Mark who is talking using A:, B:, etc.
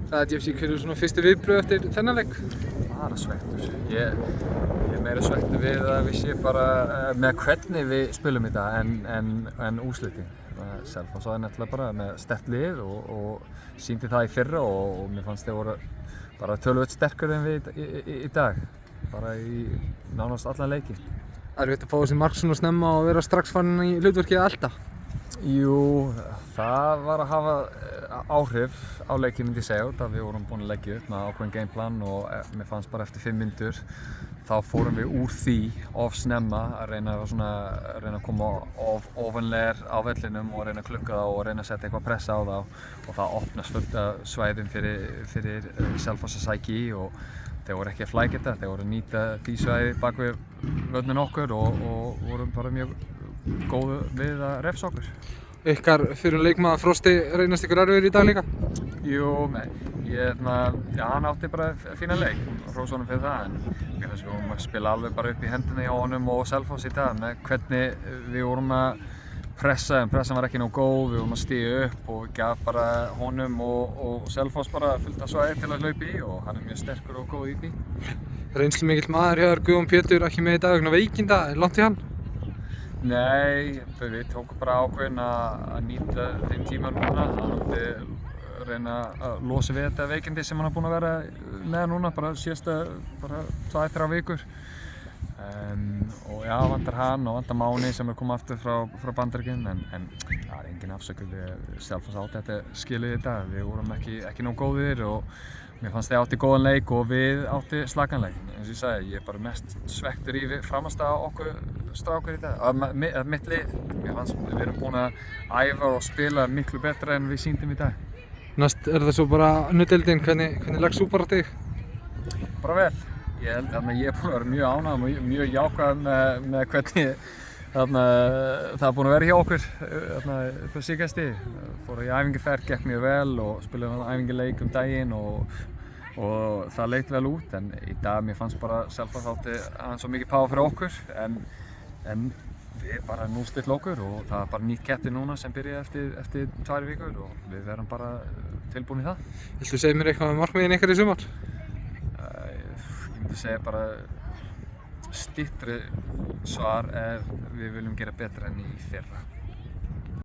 A: Jeffsy, hver eru svona fyrstu viðbrögð eftir þennan leik?
B: Bara svekktur. Ég er meira svekktur við að við séum bara með hvernig við spilum í dag en úrslitin. Selfoss var náttúrulega bara með sterkt lið og sýndi það í fyrra og mér fannst þeir voru bara töluvert sterkari en við í dag. Bara í nánast allan leiki.
A: Erfitt að fá þessi mark svona snemma og vera strax farin í hlutverkið að elda?
B: Jú, það var að hafa áhrif á leikinn myndi ég segja út að við vorum búin að leggja upp með ákveðinn gameplan og mér fannst bara eftir 5 mínútur þá fórum við úr því of snemma að reyna að koma ofanlegar á vellinum og reyna að klukka þá og reyna að setja eitthvað pressa á þá og það opnast fullt af svæðum fyrir Selfoss að sækja í og þeir voru ekki að flækja þetta, þeir voru að nýta því svæði bak við vörnin okkur og voru bara mjög góðu við að refsa okkur.
A: Ykkar fyrir leikmaður Frosti reynast ykkur erfiður í dag líka?
B: Jú, hann átti bara fína leik, hrósa honum fyrir það en mér finnst við vorum að spila alveg bara upp í hendina hjá honum og Selfoss í dag með hvernig við vorum að pressa, en pressan var ekki nóg góð, við vorum að stíga upp og gaf bara honum og Selfoss bara fullt af svæði til að hlaupa í og hann er mjög sterkur og góð í því.
A: Reynslumikill maður hjá Guðjón Pétur ekki með í dag vegna veikinda, langt í hann?
B: Nei, við tókum bara ákveðin að nýta þeim tíma núna, að reyna að losa við þetta veikindi sem hann er búinn að vera með núna, bara síðasta 2-3 vikur. Og já, vantar hann og vantar Máni sem er komið aftur frá Bandaríkjunum en það er engin afsökun við Selfoss átti þetta skilið í dag. Við vorum ekki nóg góðir og mér fannst þeir átti góðan leik og við átti slakan leik. Eins og ég sagði, ég er bara mest svekktur í framhaldið okkur strákar í dag, mitt lið. Mér fannst við erum búin að æfa og spila miklu betra en við sýndum í dag.
A: Næst er það svo bara önnur-deildin, hvernig leggst þú bara þig?
B: Bara vel. Ég held að ég er búinn að vera mjög ánægður og mjög jákvæður með hvernig það er búinn að vera hjá okkur upp á síðkasti. Fór í æfingaferð, gekk mjög vel og spilaði æfingaleik daginn og það leit vel út en í dag mér fannst bara Selfoss átti aðeins svo mikið power fyrir okkur en við bara nú stilla okkur og það er bara nýtt keppi núna sem byrjaði eftir 2 vikur og við verðum bara tilbúin í það.
A: Viltu segja mér eitthvað með markmiðin ykkar í sumar?
B: Ég myndi segja bara styttri svar við viljum gera betra enn í fyrra.